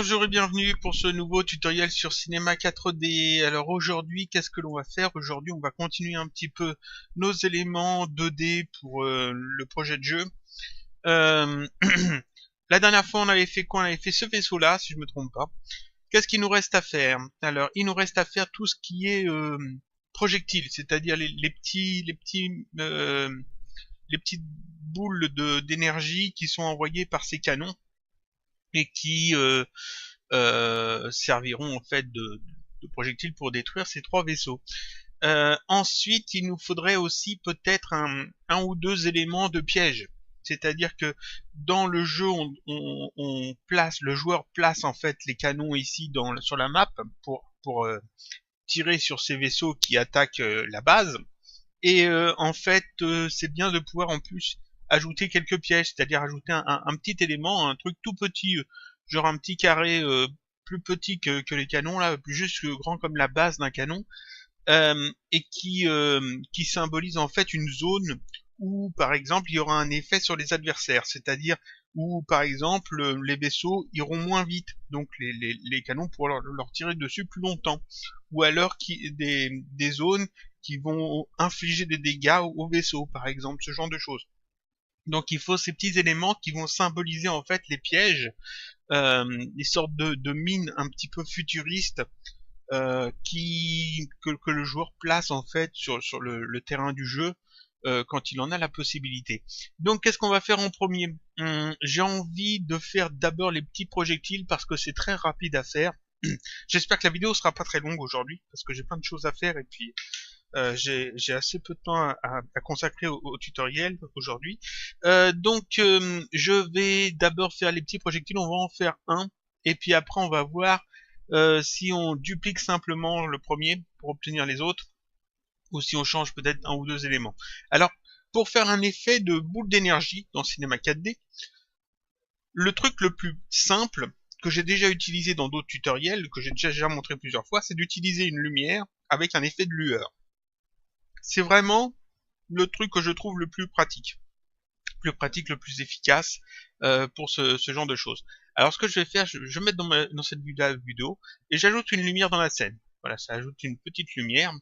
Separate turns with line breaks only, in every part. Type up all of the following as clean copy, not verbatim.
Bonjour et bienvenue pour ce nouveau tutoriel sur Cinema 4D. Alors aujourd'hui, qu'est-ce que l'on va faire? Aujourd'hui, on va continuer un petit peu nos éléments 2D pour le projet de jeu. La dernière fois, on avait fait quoi? On avait fait ce vaisseau-là, si je me trompe pas. Qu'est-ce qu'il nous reste à faire? Alors, il nous reste à faire tout ce qui est projectiles, c'est-à-dire les petites boules d'énergie qui sont envoyées par ces canons et qui serviront en fait de projectiles pour détruire ces trois vaisseaux. Ensuite, il nous faudrait aussi peut-être un ou deux éléments de piège. C'est-à-dire que dans le jeu, le joueur place en fait les canons ici sur la map pour tirer sur ces vaisseaux qui attaquent la base. Et en fait, c'est bien de pouvoir en plus ajouter quelques pièges, c'est-à-dire ajouter un petit élément, un truc tout petit, genre un petit carré plus petit que les canons, là, juste grand comme la base d'un canon, et qui symbolise en fait une zone où, par exemple, il y aura un effet sur les adversaires, c'est-à-dire où, par exemple, les vaisseaux iront moins vite, donc les canons pourront leur tirer dessus plus longtemps, ou alors des zones qui vont infliger des dégâts aux vaisseaux, par exemple, ce genre de choses. Donc il faut ces petits éléments qui vont symboliser en fait les pièges, des sortes de mines un petit peu futuristes que le joueur place en fait sur le terrain du jeu quand il en a la possibilité. Donc qu'est-ce qu'on va faire en premier? J'ai envie de faire d'abord les petits projectiles parce que c'est très rapide à faire. J'espère que la vidéo sera pas très longue aujourd'hui parce que j'ai plein de choses à faire et puis j'ai assez peu de temps à consacrer au tutoriel aujourd'hui. Je vais d'abord faire les petits projectiles, on va en faire un, et puis après on va voir si on duplique simplement le premier pour obtenir les autres, ou si on change peut-être un ou deux éléments. Alors, pour faire un effet de boule d'énergie dans Cinema 4D, le truc le plus simple, que j'ai déjà utilisé dans d'autres tutoriels, que j'ai déjà montré plusieurs fois, c'est d'utiliser une lumière avec un effet de lueur. C'est vraiment le truc que je trouve le plus pratique, le plus efficace pour ce genre de choses. Alors ce que je vais faire, je vais mettre dans cette vidéo et j'ajoute une lumière dans la scène. Voilà, ça ajoute une petite lumière.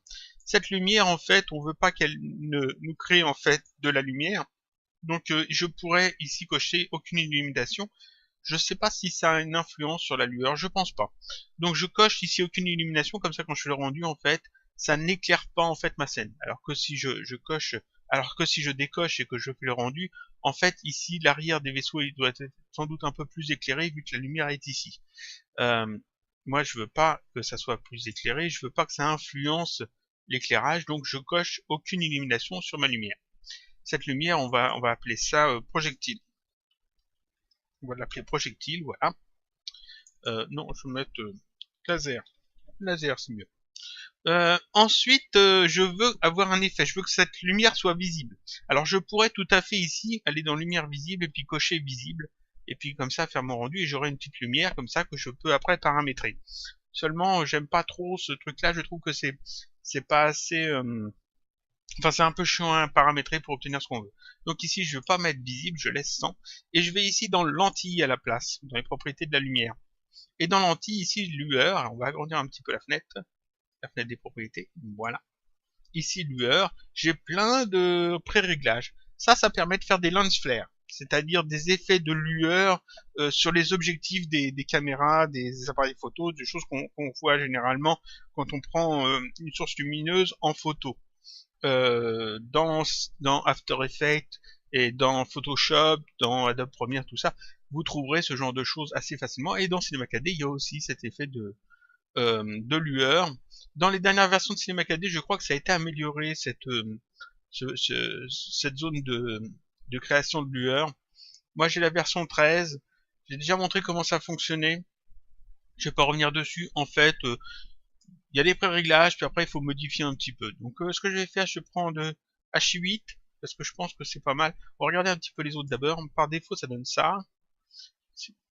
Cette lumière, en fait, on veut pas qu'elle nous crée en fait de la lumière. Donc je pourrais ici cocher aucune illumination. Je sais pas si ça a une influence sur la lueur, je pense pas. Donc je coche ici aucune illumination, comme ça quand je fais le rendu, en fait, ça n'éclaire pas en fait ma scène. Alors que si je décoche et que je fais le rendu, en fait ici l'arrière des vaisseaux il doit être sans doute un peu plus éclairé vu que la lumière est ici. Euh, Moi je veux pas que ça soit plus éclairé, je veux pas que ça influence l'éclairage, donc je coche aucune illumination sur ma lumière. Cette lumière on va appeler ça projectile. On va l'appeler projectile, voilà. Non, je vais mettre laser. Laser, c'est mieux. Ensuite, je veux avoir un effet. Je veux que cette lumière soit visible. Alors, je pourrais tout à fait ici aller dans lumière visible et puis cocher visible. Et puis comme ça, faire mon rendu et j'aurai une petite lumière comme ça que je peux après paramétrer. Seulement, j'aime pas trop ce truc-là. Je trouve que c'est pas assez... Enfin, c'est un peu chiant à paramétrer pour obtenir ce qu'on veut. Donc ici, je veux pas mettre visible, je laisse sans. Et je vais ici dans lentille à la place, dans les propriétés de la lumière. Et dans lentille, ici, lueur. Alors, on va agrandir un petit peu la fenêtre des propriétés, voilà. Ici, lueur, j'ai plein de pré-réglages. Ça permet de faire des lens flares, c'est-à-dire des effets de lueur sur les objectifs des caméras, des appareils photo, des choses qu'on voit généralement quand on prend une source lumineuse en photo. Dans After Effects et dans Photoshop, dans Adobe Premiere, tout ça, vous trouverez ce genre de choses assez facilement. Et dans Cinema 4D, il y a aussi cet effet de lueur. Dans les dernières versions de Cinema 4D, je crois que ça a été amélioré, cette zone de création de lueur. Moi, j'ai la version 13. J'ai déjà montré comment ça fonctionnait. Je vais pas revenir dessus. En fait, il y a des pré-réglages, puis après, il faut modifier un petit peu. Donc, ce que je vais faire, je prends de H8, parce que je pense que c'est pas mal. On va regarder un petit peu les autres d'abord. Par défaut, ça donne ça.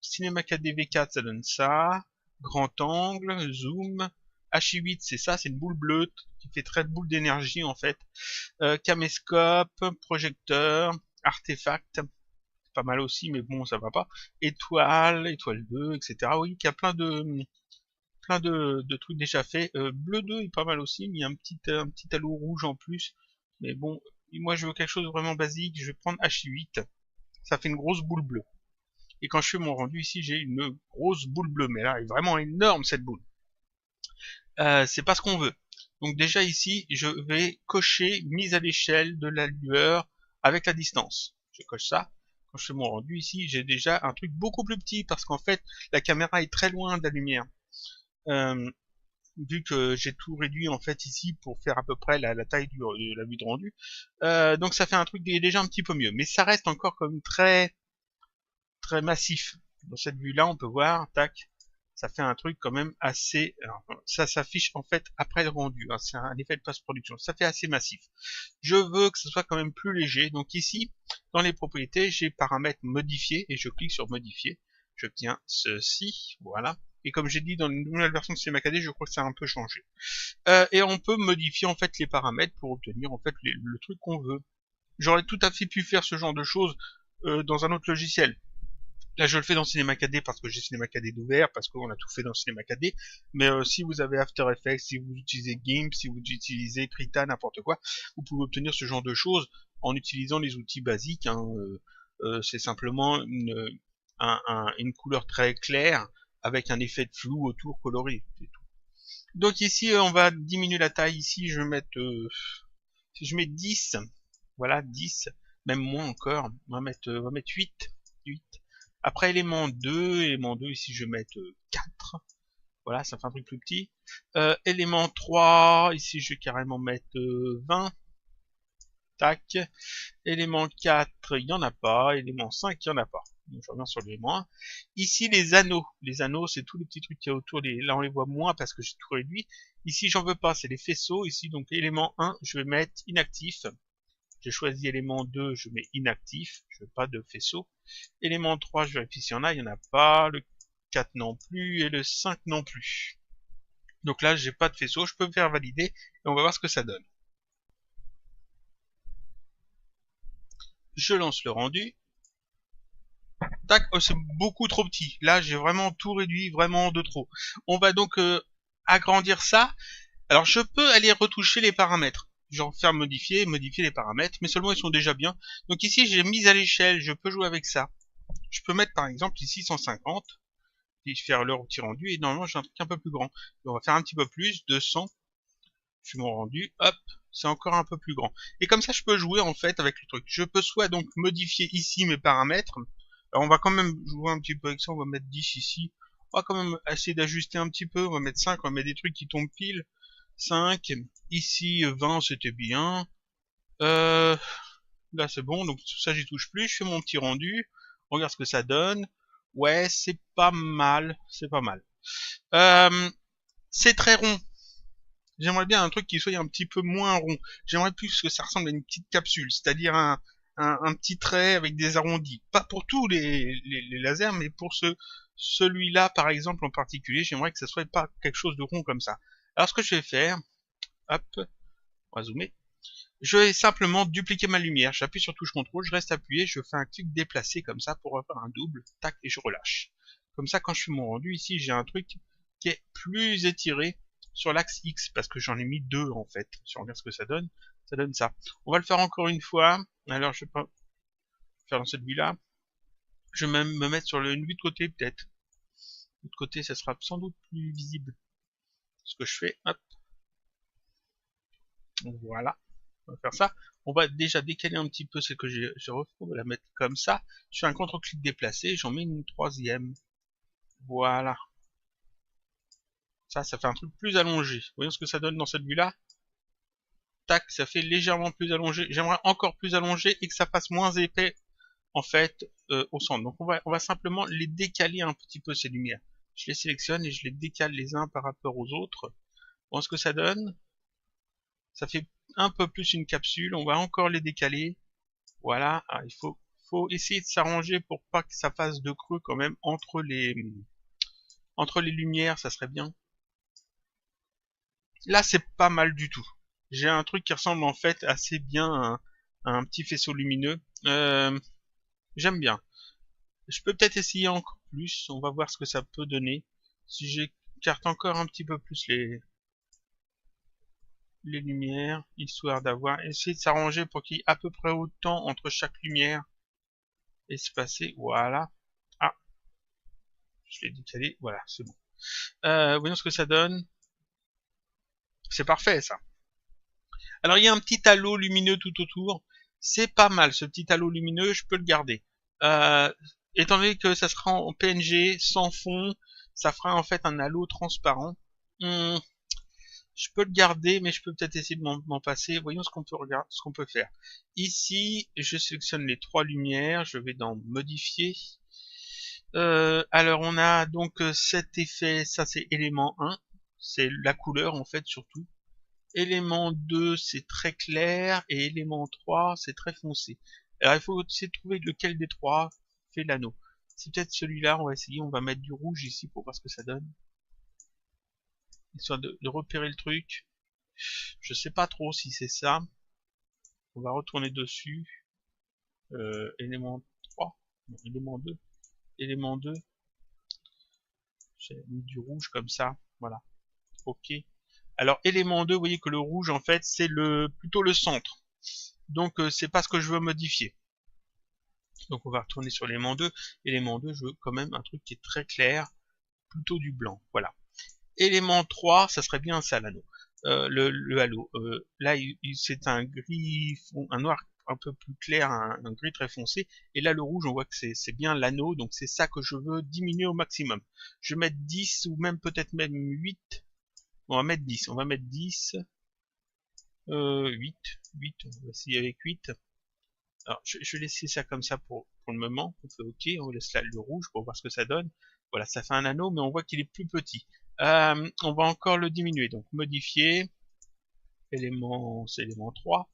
Cinema 4D V4, ça donne ça. Grand angle, zoom. H8, c'est ça, c'est une boule bleue qui fait très boule d'énergie en fait. Caméscope, projecteur, artefact. pas mal aussi, mais bon, ça va pas. Étoile, étoile 2, etc. Oui, il y a plein de trucs déjà faits. Bleu 2 est pas mal aussi, mais il y a un petit halo rouge en plus. Mais bon, moi je veux quelque chose de vraiment basique, je vais prendre H8. Ça fait une grosse boule bleue. Et quand je fais mon rendu ici, j'ai une grosse boule bleue. Mais là, elle est vraiment énorme cette boule. C'est pas ce qu'on veut. Donc déjà ici, je vais cocher mise à l'échelle de la lueur avec la distance. Je coche ça. Quand je fais mon rendu ici, j'ai déjà un truc beaucoup plus petit parce qu'en fait, la caméra est très loin de la lumière. Vu que j'ai tout réduit en fait ici pour faire à peu près la taille de la vue de rendu. Donc ça fait un truc déjà un petit peu mieux. Mais ça reste encore comme très massif. Dans cette vue-là, on peut voir, tac, ça fait un truc quand même assez... Alors, ça s'affiche en fait après le rendu, hein, c'est un effet de post-production. Ça fait assez massif. Je veux que ce soit quand même plus léger. Donc ici, dans les propriétés, j'ai paramètres modifiés et je clique sur modifier. J'obtiens ceci, voilà. Et comme j'ai dit dans une nouvelle version de CinemaCAD, je crois que ça a un peu changé. Et on peut modifier en fait les paramètres pour obtenir en fait le truc qu'on veut. J'aurais tout à fait pu faire ce genre de choses dans un autre logiciel. Là, je le fais dans CinemaCAD parce que j'ai CinemaCAD d'ouvert, parce qu'on a tout fait dans CinemaCAD. Mais si vous avez After Effects, si vous utilisez GIMP, si vous utilisez Krita, n'importe quoi, vous pouvez obtenir ce genre de choses en utilisant les outils basiques. Hein. C'est simplement une couleur très claire avec un effet de flou autour coloré. C'est tout. Donc ici, on va diminuer la taille. Ici, je vais mettre, si je mets 10, voilà, 10, même moins encore, on va mettre 8. Après élément 2, ici je vais mettre 4. Voilà, ça fait un truc plus petit. Élément 3, ici je vais carrément mettre 20. Tac. Élément 4, il n'y en a pas. Élément 5, il n'y en a pas. Donc je reviens sur l'élément 1. Ici les anneaux. Les anneaux, c'est tous les petits trucs qu'il y a autour. Là on les voit moins parce que j'ai tout réduit. Ici j'en veux pas, c'est les faisceaux. Ici donc élément 1, je vais mettre inactif. J'ai choisi élément 2, je mets inactif, je veux pas de faisceau. Élément 3, je vérifie s'il y en a, il n'y en a pas. Le 4 non plus, et le 5 non plus. Donc là, j'ai pas de faisceau, je peux me faire valider, et on va voir ce que ça donne. Je lance le rendu. Tac, oh, c'est beaucoup trop petit. Là, j'ai vraiment tout réduit, vraiment de trop. On va donc agrandir ça. Alors, je peux aller retoucher les paramètres. Genre faire modifier les paramètres, mais seulement ils sont déjà bien. Donc ici j'ai mis à l'échelle, je peux jouer avec ça. Je peux mettre par exemple ici 150, puis faire leur petit rendu, et normalement j'ai un truc un peu plus grand. On va faire un petit peu plus, 200, je fais mon rendu, hop, c'est encore un peu plus grand. Et comme ça je peux jouer en fait avec le truc. Je peux soit donc modifier ici mes paramètres, alors on va quand même jouer un petit peu avec ça, on va mettre 10 ici, on va quand même essayer d'ajuster un petit peu, on va mettre 5, on va mettre des trucs qui tombent pile, 5, ici 20 c'était bien, là c'est bon, donc tout ça j'y touche plus, je fais mon petit rendu, on regarde ce que ça donne, ouais c'est pas mal, c'est pas mal. C'est très rond, j'aimerais bien un truc qui soit un petit peu moins rond, j'aimerais plus que ça ressemble à une petite capsule, c'est-à-dire un petit trait avec des arrondis, pas pour tous les lasers, mais pour celui-là par exemple en particulier, j'aimerais que ça soit pas quelque chose de rond comme ça. Alors ce que je vais faire, hop, on va zoomer. Je vais simplement dupliquer ma lumière. J'appuie sur touche contrôle, je reste appuyé, je fais un clic déplacé comme ça pour avoir un double, tac, et je relâche. Comme ça, quand je fais mon rendu ici, j'ai un truc qui est plus étiré sur l'axe X, parce que j'en ai mis 2 en fait. Si on regarde ce que ça donne ça. On va le faire encore une fois. Alors, je vais pas faire dans cette vue-là. Je vais même me mettre sur une vue de côté peut-être. De côté, ça sera sans doute plus visible. Ce que je fais, hop. Voilà. On va faire ça. On va déjà décaler un petit peu ce que j'ai refait. On va la mettre comme ça. Je fais un contre-clic déplacé. J'en mets une troisième. Voilà. Ça fait un truc plus allongé. Voyons ce que ça donne dans cette vue-là. Tac, ça fait légèrement plus allongé. J'aimerais encore plus allongé et que ça fasse moins épais, en fait, au centre. Donc on va simplement les décaler un petit peu, ces lumières. Je les sélectionne et je les décale les uns par rapport aux autres. Voyons ce que ça donne. Ça fait un peu plus une capsule, on va encore les décaler. Voilà, il faut essayer de s'arranger pour pas que ça fasse de creux quand même entre les lumières, ça serait bien. Là, c'est pas mal du tout. J'ai un truc qui ressemble en fait assez bien à un petit faisceau lumineux. J'aime bien. Je peux peut-être essayer encore plus. On va voir ce que ça peut donner. Si j'écarte encore un petit peu plus les lumières, histoire d'avoir essayé de s'arranger pour qu'il y ait à peu près autant entre chaque lumière espacée. Voilà. Ah, je l'ai décalé. Voilà, c'est bon. Voyons ce que ça donne. C'est parfait, ça. Alors, il y a un petit halo lumineux tout autour. C'est pas mal, ce petit halo lumineux, je peux le garder. Euh, Étant donné que ça sera en PNG, sans fond, ça fera en fait un halo transparent. Je peux le garder, mais je peux peut-être essayer de m'en passer. Voyons ce qu'on peut regarder, ce qu'on peut faire. Ici, je sélectionne les trois lumières. Je vais dans modifier. Alors, on a donc cet effet. Ça, c'est élément 1. C'est la couleur, en fait, surtout. Élément 2, c'est très clair. Et élément 3, c'est très foncé. Alors, il faut essayer de trouver lequel des trois fait l'anneau. C'est peut-être celui-là. On va essayer. On va mettre du rouge ici pour voir ce que ça donne. Histoire de repérer le truc. Je sais pas trop si c'est ça. On va retourner dessus. Élément 3. Non, élément 2. Élément 2. J'ai mis du rouge comme ça. Voilà. Ok. Alors, élément 2, vous voyez que le rouge, en fait, c'est plutôt le centre. Donc, c'est pas ce que je veux modifier. Donc, on va retourner sur l'élément 2. Élément 2, je veux quand même un truc qui est très clair. Plutôt du blanc. Voilà. Élément 3, ça serait bien ça, l'anneau. Le halo. Là, c'est un gris, un noir un peu plus clair, un gris très foncé. Et là, le rouge, on voit que c'est bien l'anneau. Donc, c'est ça que je veux diminuer au maximum. Je vais mettre 10 ou même peut-être même 8. On va mettre 10. On va mettre 10. 8. 8. On va essayer avec 8. Alors, je vais laisser ça comme ça pour le moment. On fait OK. On laisse là le rouge pour voir ce que ça donne. Voilà, ça fait un anneau, mais on voit qu'il est plus petit. On va encore le diminuer. Donc, modifier. Élément, c'est élément 3.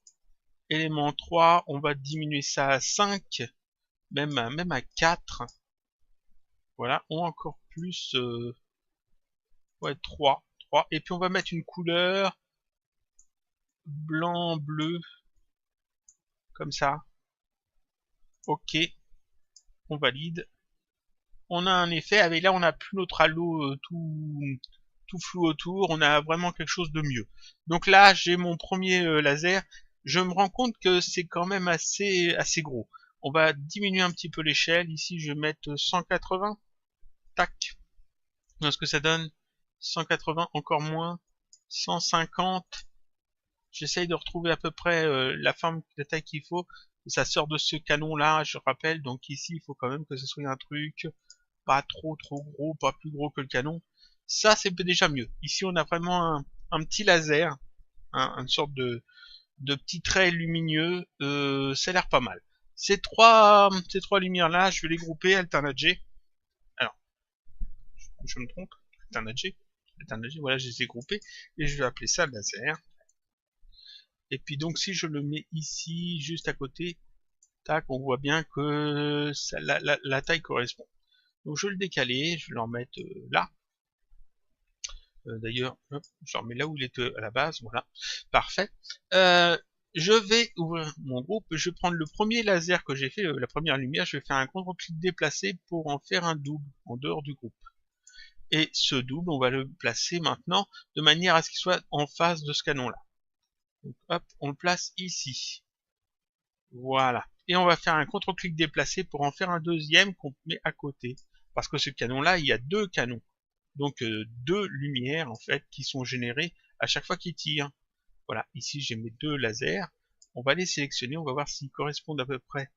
Élément 3, on va diminuer ça à 5. Même à 4. Voilà, ou encore plus. Ouais, 3. 3. Et puis, on va mettre une couleur blanc, bleu. Comme ça. OK. On valide. On a un effet. Avec là, on n'a plus notre halo tout flou autour. On a vraiment quelque chose de mieux. Donc là, j'ai mon premier laser. Je me rends compte que c'est quand même assez gros. On va diminuer un petit peu l'échelle. Ici, je vais mettre 180. Tac. Est-ce que ça donne 180, encore moins. 150. J'essaye de retrouver à peu près la taille qu'il faut. Ça sort de ce canon là, je rappelle. Donc ici, il faut quand même que ce soit un truc pas trop gros, pas plus gros que le canon. Ça, c'est déjà mieux. Ici, on a vraiment un petit laser, une sorte de petit trait lumineux. Ça a l'air pas mal. Ces trois lumières là, je vais les grouper. Alternate G. Alors, je me trompe. Alternate G. Voilà, je les ai groupés et je vais appeler ça laser. Et puis donc si je le mets ici, juste à côté, tac, on voit bien que ça, la taille correspond. Donc je vais le décaler, je vais le remettre là. D'ailleurs, je le remets là où il était à la base, voilà. Parfait. Je vais ouvrir mon groupe, je vais prendre le premier laser que j'ai fait, la première lumière, je vais faire un contrôle-clic déplacé pour en faire un double en dehors du groupe. Et ce double, on va le placer maintenant de manière à ce qu'il soit en face de ce canon-là. Donc hop, on le place ici. Voilà. Et on va faire un contrôle-clic déplacé pour en faire un deuxième qu'on met à côté. Parce que ce canon-là, il y a deux canons. Donc deux lumières en fait qui sont générées à chaque fois qu'il tire. Voilà, ici j'ai mes deux lasers. On va les sélectionner, on va voir s'ils correspondent à peu près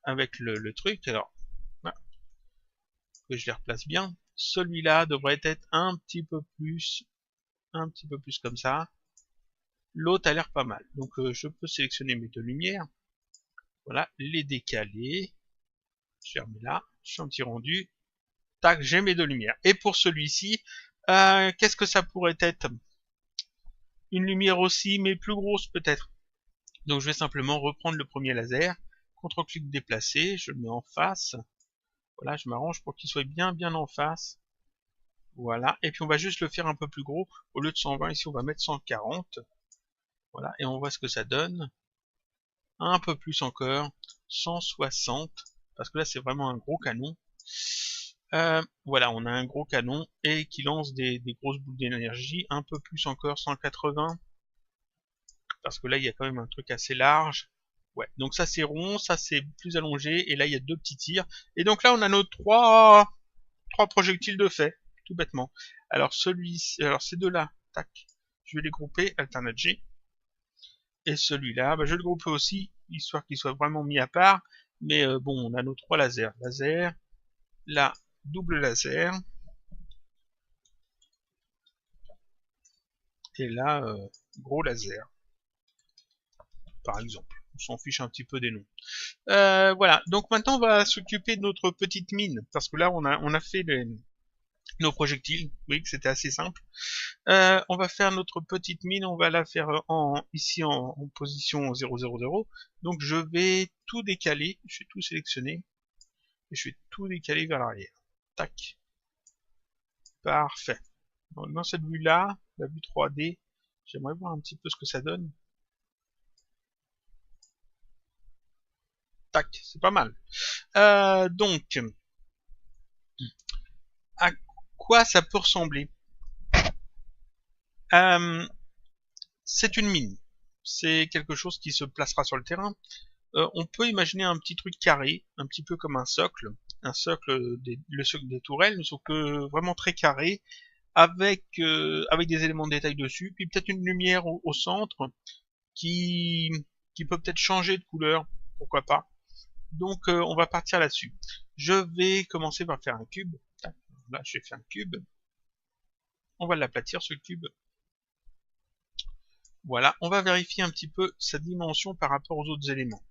avec le truc. Alors, voilà, que je les replace bien. Celui-là devrait être un petit peu plus comme ça. L'autre a l'air pas mal. Donc je peux sélectionner mes deux lumières. Voilà, les décaler. Je les remets là. Je suis un petit rendu. Tac, j'ai mes deux lumières. Et pour celui-ci, qu'est-ce que ça pourrait être? Une lumière aussi, mais plus grosse peut-être. Donc je vais simplement reprendre le premier laser. CTRL-clic déplacer. Je le mets en face. Voilà, je m'arrange pour qu'il soit bien en face. Voilà. Et puis on va juste le faire un peu plus gros. Au lieu de 120, ici on va mettre 140. Voilà, et on voit ce que ça donne. Un peu plus encore. 160. parce que là c'est vraiment un gros canon. Voilà, on a un gros canon et qui lance des grosses boules d'énergie, un peu plus encore, 180, parce que là il y a quand même un truc assez large. Ouais, donc ça c'est rond, ça c'est plus allongé, et là il y a deux petits tirs. Et donc là on a nos trois projectiles de fait, tout bêtement. Alors alors ces deux-là, tac, je vais les grouper, Alternate G. Et celui-là, bah, je vais le grouper aussi, histoire qu'il soit vraiment mis à part. Mais bon, on a nos trois lasers. Laser, là, double laser. Et là, gros laser, par exemple. On s'en fiche un petit peu des noms. Voilà, donc maintenant on va s'occuper de notre petite mine. Parce que là, on a fait nos projectiles. Oui, c'était assez simple. On va faire notre petite mine, on va la faire ici en position 000. Donc je vais tout décaler, je vais tout sélectionner, et je vais tout décaler vers l'arrière. Tac. Parfait. Donc, dans cette vue-là, la vue 3D, j'aimerais voir un petit peu ce que ça donne. Tac, c'est pas mal. Donc, à quoi ça peut ressembler? C'est une mine. C'est quelque chose qui se placera sur le terrain. On peut imaginer un petit truc carré, un petit peu comme un socle le socle des tourelles, sauf que vraiment très carré, avec des éléments de détail dessus, puis peut-être une lumière au centre qui peut peut-être changer de couleur, pourquoi pas. Donc on va partir là-dessus. Je vais commencer par faire un cube. Là, je vais faire un cube. On va l'aplatir ce cube. Voilà, on va vérifier un petit peu sa dimension par rapport aux autres éléments.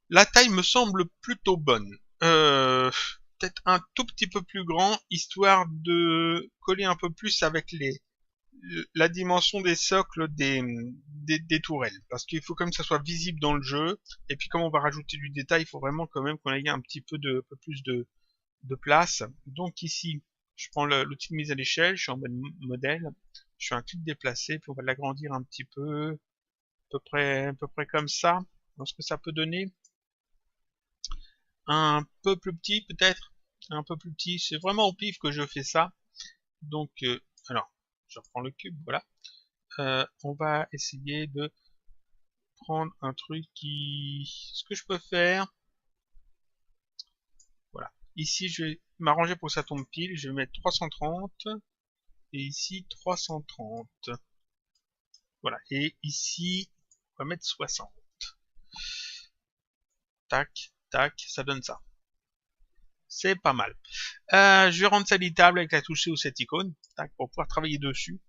La taille me semble plutôt bonne. Peut-être un tout petit peu plus grand, histoire de coller un peu plus avec la dimension des socles des tourelles. Parce qu'il faut quand même que ça soit visible dans le jeu. Et puis comme on va rajouter du détail, il faut vraiment quand même qu'on ait un petit peu plus de place. Donc ici, je prends l'outil de mise à l'échelle, je suis en mode modèle, je fais un clic déplacé, puis on va l'agrandir un petit peu, à peu près comme ça. Donc ce que ça peut donner, un peu plus petit peut-être, un peu plus petit, c'est vraiment au pif que je fais ça. Donc, alors, je reprends le cube, voilà. On va essayer de prendre un truc ce que je peux faire, voilà. Ici, je vais m'arranger pour que ça tombe pile, je vais mettre 330, et ici 330. Voilà, et ici, on va mettre 60. Tac, tac, ça donne ça. C'est pas mal. Je vais rendre ça éditable avec la touche C ou cette icône, tac, pour pouvoir travailler dessus.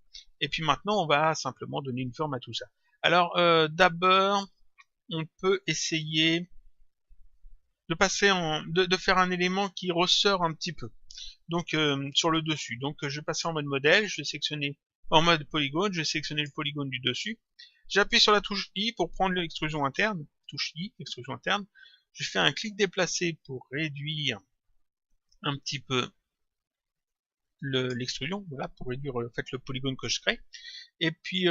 Et puis maintenant, on va simplement donner une forme à tout ça. Alors, d'abord, on peut essayer de de faire un élément qui ressort un petit peu. Donc, sur le dessus. Donc, je vais passer en mode modèle, je vais sélectionner en mode polygone, je vais sélectionner le polygone du dessus. J'appuie sur la touche I pour prendre l'extrusion interne. Touche I, extrusion interne. Je fais un clic déplacé pour réduire un petit peu l'extrusion, voilà, pour réduire en fait le polygone que je crée. Et puis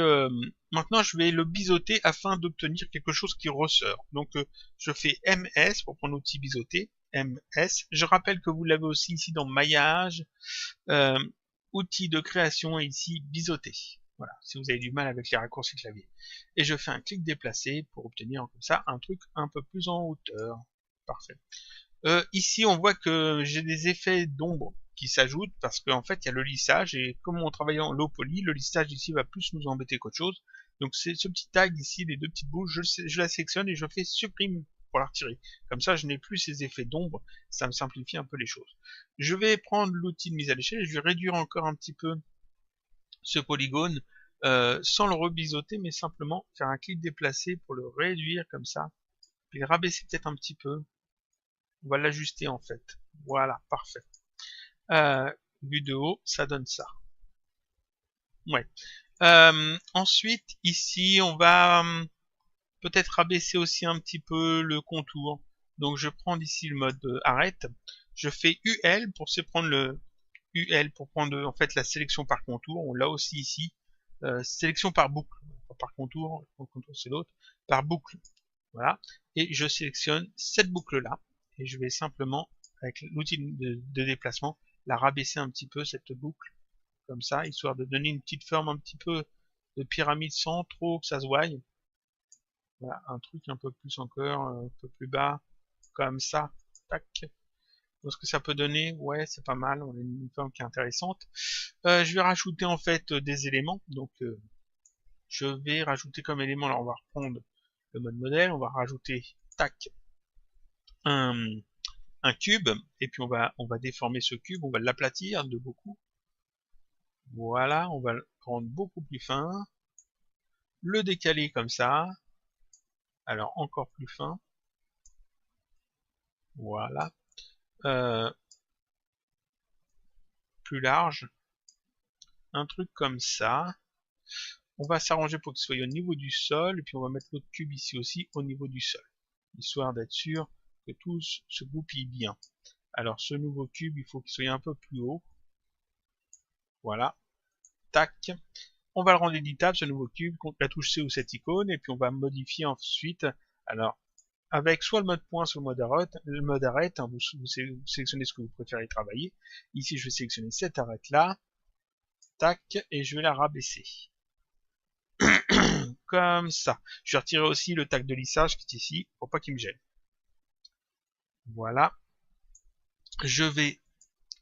maintenant je vais le biseauter afin d'obtenir quelque chose qui ressort. Donc je fais MS pour prendre l'outil biseauter, MS. Je rappelle que vous l'avez aussi ici dans maillage, outil de création et ici biseauter. Voilà, si vous avez du mal avec les raccourcis clavier. Et je fais un clic déplacé pour obtenir comme ça un truc un peu plus en hauteur. Parfait. Ici on voit que j'ai des effets d'ombre qui s'ajoutent parce qu'en fait il y a le lissage et comme on travaille en low poly, le lissage ici va plus nous embêter qu'autre chose. Donc c'est ce petit tag ici, les deux petites boules, je la sélectionne et je fais supprime pour la retirer. Comme ça je n'ai plus ces effets d'ombre, ça me simplifie un peu les choses. Je vais prendre l'outil de mise à l'échelle et je vais réduire encore un petit peu ce polygone sans le rebiseauter mais simplement faire un clic déplacé pour le réduire comme ça, puis le rabaisser peut-être un petit peu. On va l'ajuster en fait. Voilà, parfait. Vue de haut, ça donne ça. Ouais. Ensuite, ici, on va peut-être abaisser aussi un petit peu le contour. Donc, je prends ici le mode arrête. Je fais UL pour prendre le UL pour prendre en fait la sélection par contour. On l'a aussi ici. Sélection par boucle. Pas par contour c'est l'autre. Par boucle. Voilà. Et je sélectionne cette boucle-là. et je vais simplement, avec l'outil de déplacement, la rabaisser un petit peu, cette boucle, comme ça, histoire de donner une petite forme un petit peu de pyramide sans trop que ça se voie. Voilà, un truc un peu plus encore, un peu plus bas, comme ça, tac. Ce que ça peut donner, ouais, c'est pas mal, on a une forme qui est intéressante. Je vais rajouter en fait des éléments, donc je vais rajouter comme élément, alors on va reprendre le mode modèle, on va rajouter, tac, un cube, et puis on va déformer ce cube, on va l'aplatir de beaucoup. Voilà, on va le rendre beaucoup plus fin, le décaler comme ça, alors encore plus fin, voilà, plus large, un truc comme ça. On va s'arranger pour qu'il soit au niveau du sol, et puis on va mettre l'autre cube ici aussi au niveau du sol, histoire d'être sûr que tout se goupille bien. Alors ce nouveau cube, il faut qu'il soit un peu plus haut. Voilà. Tac. On va le rendre éditable, ce nouveau cube, contre la touche C ou cette icône, et puis on va modifier ensuite. Alors, avec soit le mode point, soit le mode arrête, hein, vous sélectionnez ce que vous préférez travailler. Ici, je vais sélectionner cette arrête-là. Tac, et je vais la rabaisser. Comme ça. Je vais retirer aussi le tag de lissage qui est ici, pour pas qu'il me gêne. Voilà. Je vais...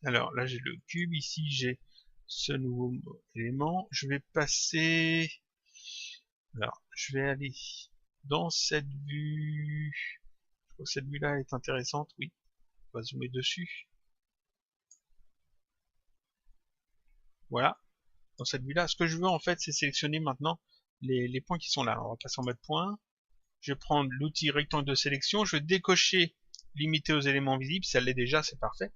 Alors là, j'ai le cube, ici, j'ai ce nouveau élément. Je vais passer... Alors, je vais aller dans cette vue. Je crois que cette vue-là est intéressante, oui. On va zoomer dessus. Voilà. Dans cette vue-là, ce que je veux en fait, c'est sélectionner maintenant les points qui sont là. On va passer en mode point. Je vais prendre l'outil rectangle de sélection. Je vais décocher limiter aux éléments visibles. Ça l'est déjà, c'est parfait.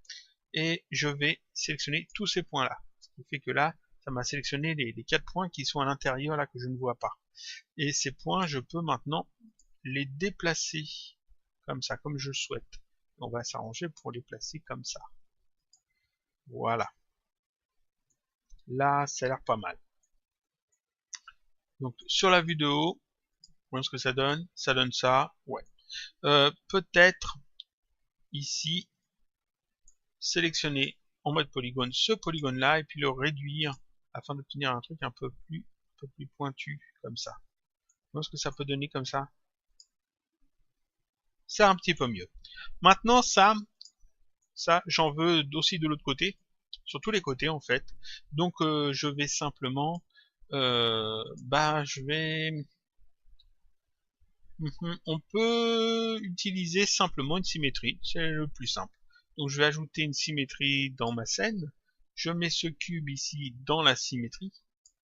Et je vais sélectionner tous ces points-là. Ce qui fait que là, ça m'a sélectionné les 4 points qui sont à l'intérieur là que je ne vois pas. Et ces points, je peux maintenant les déplacer comme ça, comme je le souhaite. On va s'arranger pour les placer comme ça. Voilà. Là, ça a l'air pas mal. Donc, sur la vue de haut, voyons ce que ça donne. Ça donne ça, ouais. Peut-être, ici, sélectionner en mode polygone ce polygone-là, et puis le réduire, afin d'obtenir un truc un peu plus pointu, comme ça. Voyons ce que ça peut donner comme ça. C'est un petit peu mieux. Maintenant, ça j'en veux aussi de l'autre côté, sur tous les côtés en fait. Donc je vais simplement, on peut utiliser simplement une symétrie, c'est le plus simple. Donc je vais ajouter une symétrie dans ma scène. Je mets ce cube ici dans la symétrie,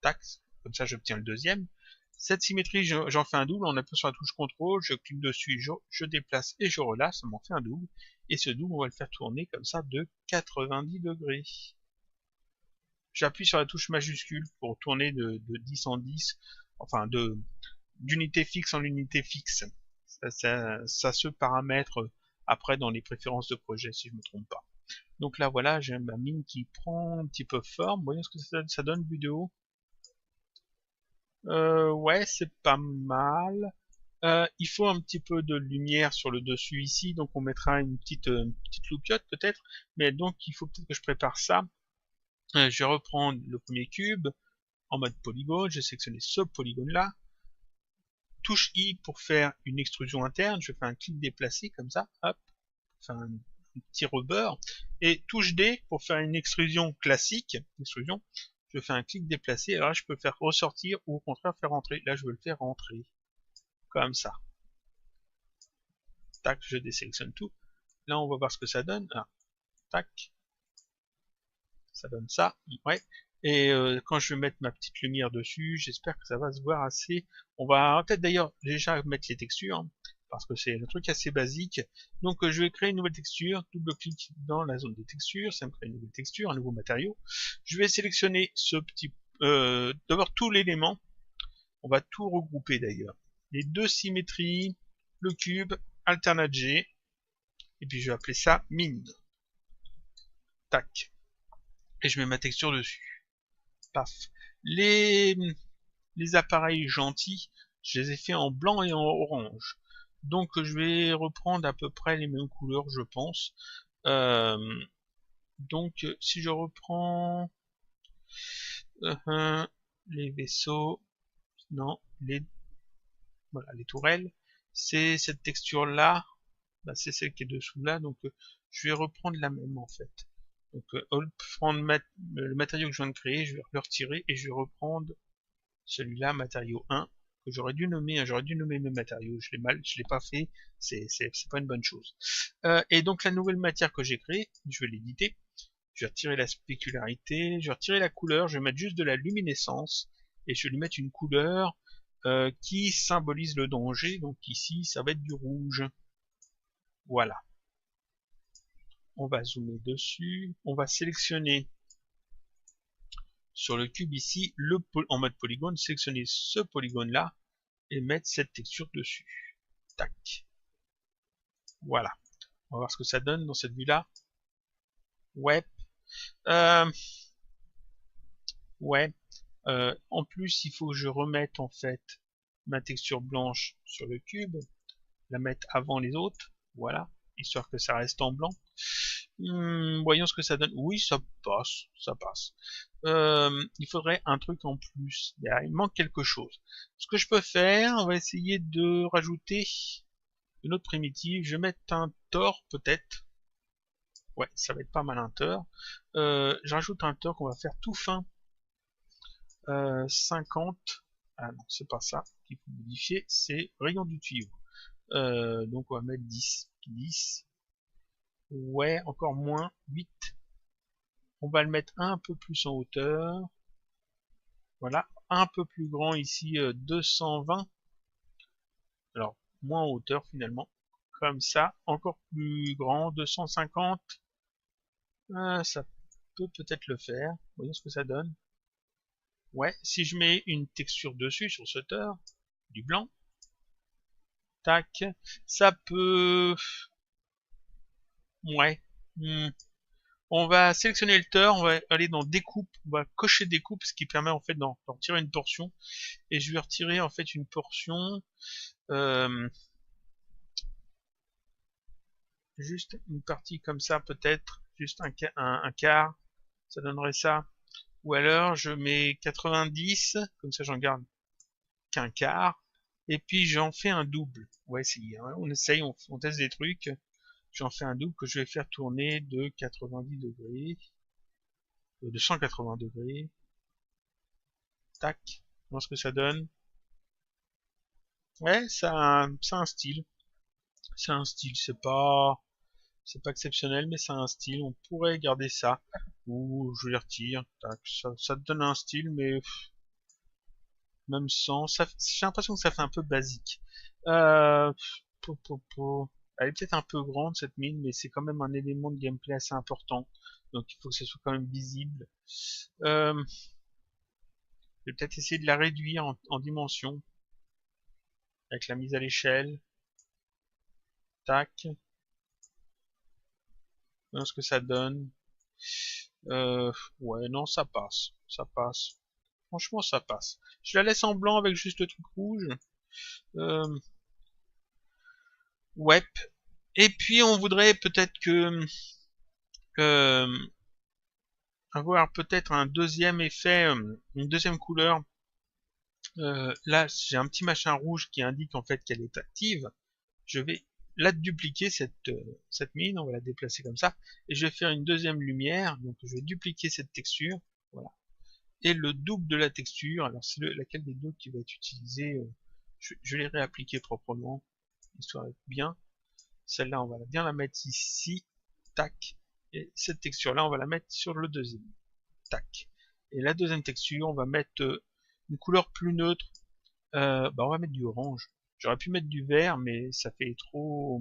tac, comme ça j'obtiens le deuxième. Cette symétrie, j'en fais un double en appuyant sur la touche CTRL, je clique dessus, je déplace et je relâche, ça m'en fait un double. Et ce double, on va le faire tourner comme ça de 90 degrés. J'appuie sur la touche majuscule pour tourner de 10 en 10, enfin d'unité fixe en unité fixe. Ça se paramètre après dans les préférences de projet, si je me trompe pas. Donc là, voilà, j'ai ma mine qui prend un petit peu forme. Voyons ce que ça donne vue de haut. Ouais, c'est pas mal. Il faut un petit peu de lumière sur le dessus ici, donc on mettra une petite loupiote peut-être. Mais donc il faut peut-être que je prépare ça. Je vais reprendre le premier cube en mode polygone. Je vais sélectionner ce polygone-là. Touche I pour faire une extrusion interne. Je fais un clic déplacé comme ça. Hop, faire un petit rebord. Et touche D pour faire une extrusion classique. Extrusion. Je fais un clic déplacé, alors là je peux faire ressortir ou au contraire faire rentrer. Là je veux le faire rentrer. Comme ça. Tac, je désélectionne tout. Là on va voir ce que ça donne. Ah, tac. Ça donne ça. Ouais. Et quand je vais mettre ma petite lumière dessus, j'espère que ça va se voir assez. On va peut-être d'ailleurs déjà mettre les textures, parce que c'est un truc assez basique. Donc je vais créer une nouvelle texture, double-clic dans la zone des textures, ça me crée une nouvelle texture, un nouveau matériau. Je vais sélectionner ce petit... d'abord tout l'élément, on va tout regrouper d'ailleurs. Les deux symétries, le cube, alternate G, et puis je vais appeler ça mine. Tac. Et je mets ma texture dessus. Paf. Les appareils gentils, je les ai fait en blanc et en orange. Donc je vais reprendre à peu près les mêmes couleurs, je pense. Donc si je reprends les vaisseaux, non, voilà, les tourelles, c'est cette texture là, bah, c'est celle qui est dessous là, donc je vais reprendre la même en fait. Donc prendre le matériau que je viens de créer, je vais le retirer et je vais reprendre celui-là, matériau 1, que j'aurais dû nommer, hein, j'aurais dû nommer mes matériaux, je l'ai pas fait, c'est pas une bonne chose. Et donc la nouvelle matière que j'ai créée, je vais l'éditer, je vais retirer la spécularité, je vais retirer la couleur, je vais mettre juste de la luminescence, et je vais lui mettre une couleur qui symbolise le danger, donc ici ça va être du rouge. Voilà. On va zoomer dessus, on va sélectionner sur le cube ici, en mode polygone, sélectionner ce polygone là, et mettre cette texture dessus. Tac. Voilà. On va voir ce que ça donne dans cette vue-là. Ouais. Euh, ouais. En plus, il faut que je remette en fait ma texture blanche sur le cube, la mettre avant les autres. Voilà. Histoire que ça reste en blanc. Voyons ce que ça donne. Oui, ça passe. Ça passe. Il faudrait un truc en plus. Il manque quelque chose. Ce que je peux faire, on va essayer de rajouter une autre primitive. Je vais mettre un tore peut-être. Ouais, ça va être pas mal un tore. Je rajoute un tore qu'on va faire tout fin. 50. Ah non, c'est pas ça qu'il faut modifier. C'est rayon du tuyau. Donc on va mettre 10. 10. Ouais, encore moins. 8. On va le mettre un peu plus en hauteur. Voilà. Un peu plus grand ici, 220. Alors, moins en hauteur finalement. Comme ça. Encore plus grand, 250. Ça peut peut-être le faire. Voyons ce que ça donne. Ouais, si je mets une texture dessus sur ce tore, du blanc, tac, ça peut... Ouais. On va sélectionner le tore, on va aller dans découpe, on va cocher découpe, ce qui permet en fait d'en retirer une portion. Et je vais retirer en fait une portion, juste une partie comme ça peut-être, juste un quart, ça donnerait ça. Ou alors je mets 90, comme ça j'en garde qu'un quart, et puis j'en fais un double. Ouais, on essaye, on teste des trucs. J'en fais un double que je vais faire tourner de 90 degrés, de 180 degrés. Tac, voir ce que ça donne. Ouais, ça a un style. C'est un style, c'est pas exceptionnel, mais c'est un style. On pourrait garder ça. Ou je les retire. Tac, ça te donne un style, mais même sans, j'ai l'impression que ça fait un peu basique. Euh, Elle est peut-être un peu grande cette mine, mais c'est quand même un élément de gameplay assez important. Donc il faut que ce soit quand même visible. Je vais peut-être essayer de la réduire en dimension. Avec la mise à l'échelle. Tac. Voyons ce que ça donne. Ouais, non, ça passe. Ça passe. Franchement, ça passe. Je la laisse en blanc avec juste le truc rouge. Ouais. Et puis, on voudrait peut-être que avoir peut-être un deuxième effet, une deuxième couleur. Là, j'ai un petit machin rouge qui indique en fait qu'elle est active. Je vais la dupliquer cette mine, on va la déplacer comme ça, et je vais faire une deuxième lumière. Donc, je vais dupliquer cette texture. Voilà. Et le double de la texture, alors c'est laquelle des deux qui va être utilisée, je vais les réappliquer proprement, histoire d'être bien. Celle-là, on va bien la mettre ici, tac, et cette texture-là, on va la mettre sur le deuxième, tac. Et la deuxième texture, on va mettre une couleur plus neutre, bah on va mettre du orange. J'aurais pu mettre du vert, mais ça fait trop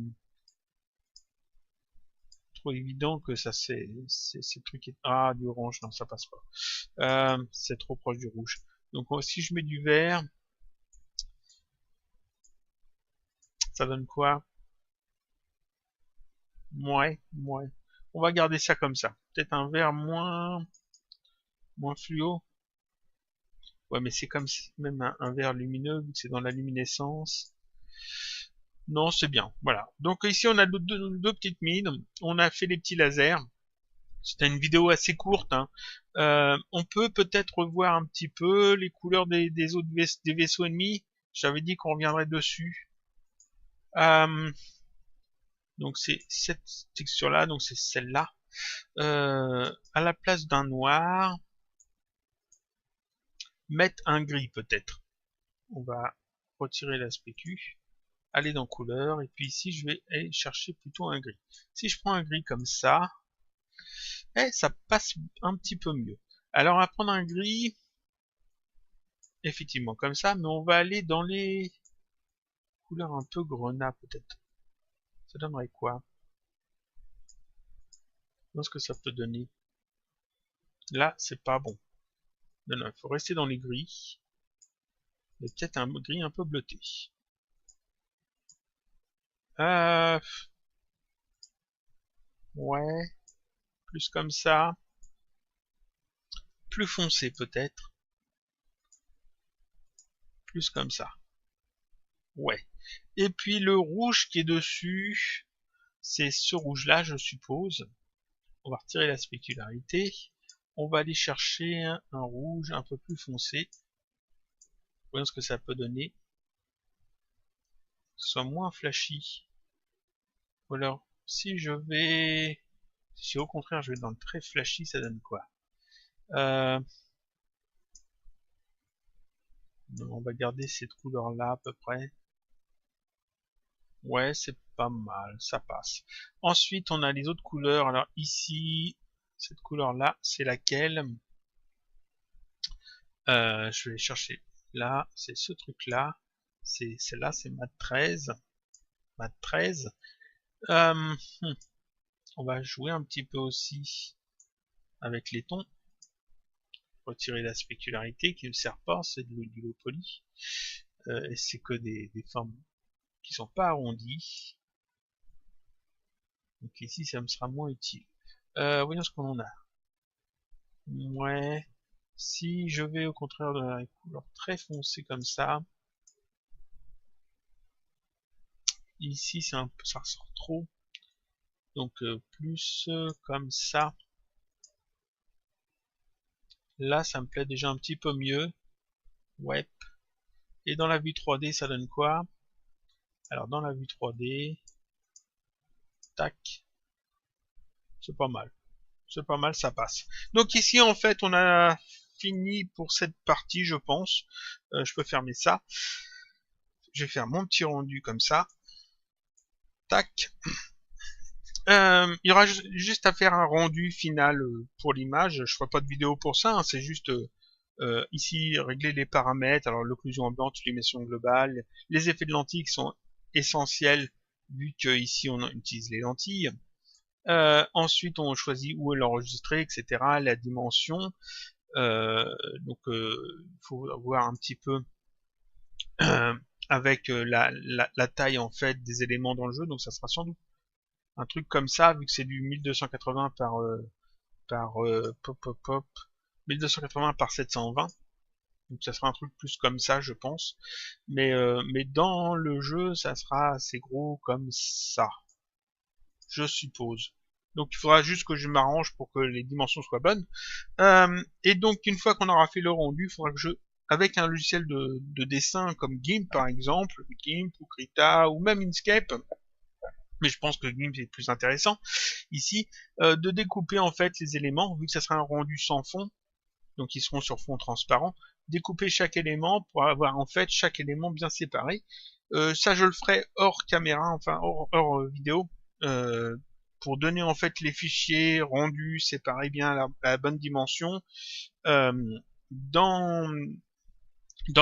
évident que ça c'est truc ah, du orange, non ça passe pas. C'est trop proche du rouge. Donc si je mets du vert, ça donne quoi? Ouais. On va garder ça comme ça. Peut-être un vert moins fluo. Ouais, mais c'est comme même un vert lumineux vu que c'est dans la luminescence. Non, c'est bien. Voilà. Donc ici, on a deux petites mines. On a fait les petits lasers. C'était une vidéo assez courte, hein. On peut peut-être voir un petit peu les couleurs des autres des vaisseaux ennemis. J'avais dit qu'on reviendrait dessus. Donc c'est cette texture-là, donc c'est celle-là. À la place d'un noir, mettre un gris peut-être. On va retirer l'aspect Q, aller dans couleur, et puis ici je vais aller chercher plutôt un gris. Si je prends un gris comme ça, ça passe un petit peu mieux. Alors on va prendre un gris, effectivement comme ça, mais on va aller dans les couleurs un peu grenat peut-être. Ça donnerait quoi? Qu'est-ce que ça peut donner? Là, c'est pas bon. Non, non, il faut rester dans les gris. Mais peut-être un gris un peu bleuté. Ouais, plus comme ça. Plus foncé peut-être. Plus comme ça. Ouais. Et puis le rouge qui est dessus, c'est ce rouge-là, je suppose. On va retirer la spécularité. On va aller chercher un rouge un peu plus foncé. Voyons ce que ça peut donner. Que ce soit moins flashy. Ou alors, si je vais... Si au contraire je vais dans le très flashy, ça donne quoi? On va garder cette couleur-là à peu près. Ouais, c'est pas mal, ça passe. Ensuite, on a les autres couleurs. Alors ici, cette couleur-là, c'est laquelle? Je vais chercher. Là, c'est ce truc-là. C'est celle-là, c'est mat 13. Mat 13. On va jouer un petit peu aussi avec les tons. Retirer la spécularité qui ne sert pas, c'est du low poly. Et c'est que des formes qui sont pas arrondies. Donc ici, ça me sera moins utile. Voyons ce qu'on a. Ouais. Si je vais au contraire de la couleur très foncée comme ça, ici c'est un peu, ça ressort trop. Donc plus comme ça. Là, ça me plaît déjà un petit peu mieux. Ouais. Et dans la vue 3D, ça donne quoi? Alors dans la vue 3D, tac, c'est pas mal. C'est pas mal, ça passe. Donc ici, en fait, on a fini pour cette partie, je pense. Je peux fermer ça. Je vais faire mon petit rendu comme ça. Tac. Il y aura juste à faire un rendu final pour l'image. Je ferai pas de vidéo pour ça. Hein. C'est juste ici régler les paramètres. Alors l'occlusion ambiante, l'émission globale, les effets de lentilles qui sont essentiels vu que ici on utilise les lentilles. Ensuite, on choisit où l'enregistrer, etc. La dimension. Donc, il faut voir un petit peu avec la taille en fait des éléments dans le jeu. Donc, ça sera sans doute un truc comme ça, vu que c'est du 1280 par 1280 par 720. Donc, ça sera un truc plus comme ça, je pense. Mais dans le jeu, ça sera assez gros comme ça, je suppose. Donc il faudra juste que je m'arrange pour que les dimensions soient bonnes. Et donc une fois qu'on aura fait le rendu, il faudra que je, avec un logiciel de dessin comme GIMP par exemple, GIMP ou Krita ou même Inkscape, mais je pense que GIMP est plus intéressant ici, de découper en fait les éléments, vu que ça sera un rendu sans fond, donc ils seront sur fond transparent, découper chaque élément pour avoir en fait chaque élément bien séparé. Ça je le ferai hors caméra, enfin hors vidéo, pour donner en fait les fichiers rendus, séparer bien à la bonne dimension dans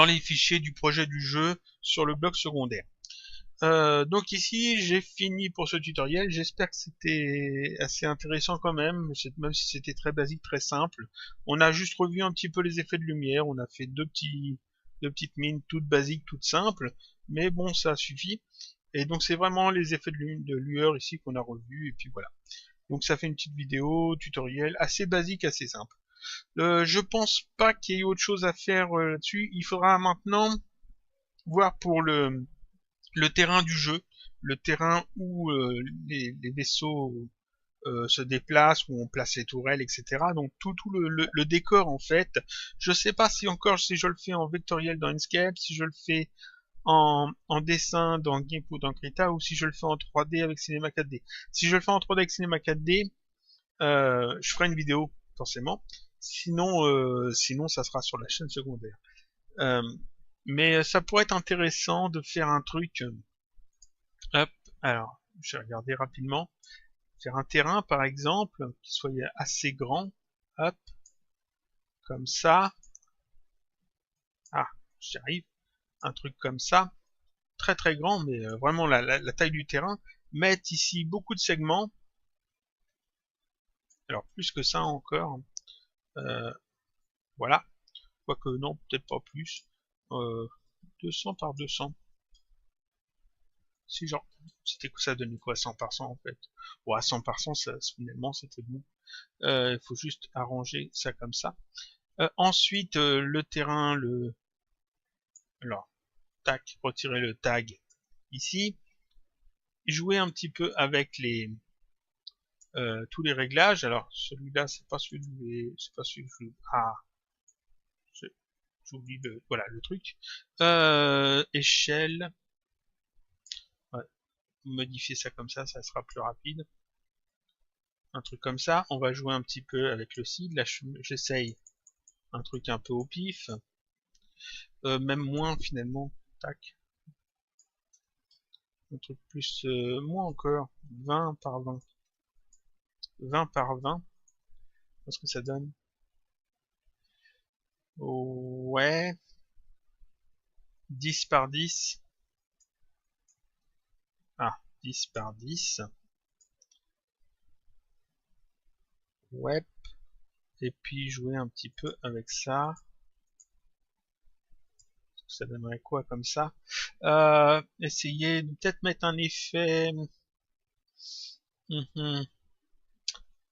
les fichiers du projet du jeu sur le bloc secondaire. Donc ici j'ai fini pour ce tutoriel, j'espère que c'était assez intéressant quand même si c'était très basique, très simple. On a juste revu un petit peu les effets de lumière, on a fait deux petites mines toutes basiques, toutes simples, mais bon ça suffit. Et donc c'est vraiment les effets de lueur ici qu'on a revus, et puis voilà. Donc ça fait une petite vidéo, tutoriel, assez basique, assez simple. Je pense pas qu'il y ait autre chose à faire là-dessus. Il faudra maintenant voir pour le le terrain du jeu, le terrain où les vaisseaux se déplacent, où on place les tourelles, etc. Donc tout le décor en fait. Je sais pas si encore si je le fais en vectoriel dans Inkscape, si je le fais en dessin dans GIMP ou dans Krita, ou si je le fais en 3D avec Cinema 4D. Si je le fais en 3D avec Cinema 4D, je ferai une vidéo forcément. Sinon ça sera sur la chaîne secondaire. Mais ça pourrait être intéressant de faire un truc. Hop, alors je vais regarder rapidement. Faire un terrain par exemple qui soit assez grand. Hop, comme ça. Ah, j'y arrive. Un truc comme ça, très très grand, mais vraiment la taille du terrain. Mettre ici beaucoup de segments. Alors plus que ça encore. Voilà. Quoique non, peut-être pas plus. 200 par 200. Si genre, c'était que ça donnait quoi 100 par 100 en fait. Bon, à 100 par 100, ça, finalement c'était bon. Il faut juste arranger ça comme ça. Ensuite, le terrain, alors, tac, retirer le tag ici. Jouer un petit peu avec tous les réglages. Alors, celui-là, c'est pas celui, c'est pas celui que j'oublie voilà, le truc. Échelle. Ouais, modifier ça comme ça sera plus rapide. Un truc comme ça. On va jouer un petit peu avec le seed. Là, j'essaye un truc un peu au pif. Même moins finalement. Tac. Un truc plus, moins encore. 20 par 20. 20 par 20. Qu'est-ce que ça donne? Ouais. 10 par 10. Ah, 10 par 10. Ouais. Et puis jouer un petit peu avec ça. Ça donnerait quoi comme ça? Essayer de peut-être mettre un effet...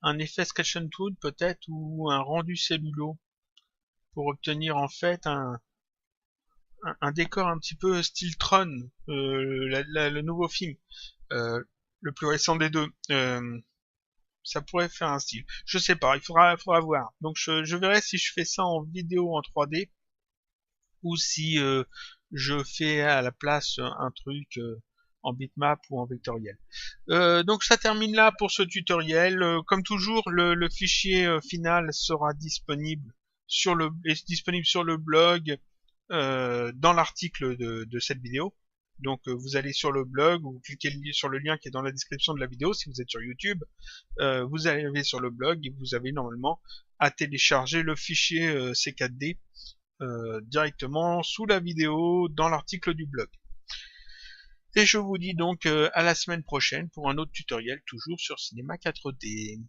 un effet Sketch and Tool peut-être, ou un rendu cellulo, pour obtenir en fait un décor un petit peu style Tron, le nouveau film, le plus récent des deux. Ça pourrait faire un style. Je sais pas, il faudra voir. Donc je verrai si je fais ça en vidéo en 3D ou si je fais à la place un truc en bitmap ou en vectoriel. Donc ça termine là pour ce tutoriel. Comme toujours, le fichier final sera disponible sur le blog dans l'article de cette vidéo. Donc vous allez sur le blog, vous cliquez sur le lien qui est dans la description de la vidéo si vous êtes sur YouTube. Vous arrivez sur le blog et vous avez normalement à télécharger le fichier C4D directement sous la vidéo dans l'article du blog. Et je vous dis donc à la semaine prochaine pour un autre tutoriel toujours sur Cinema 4D.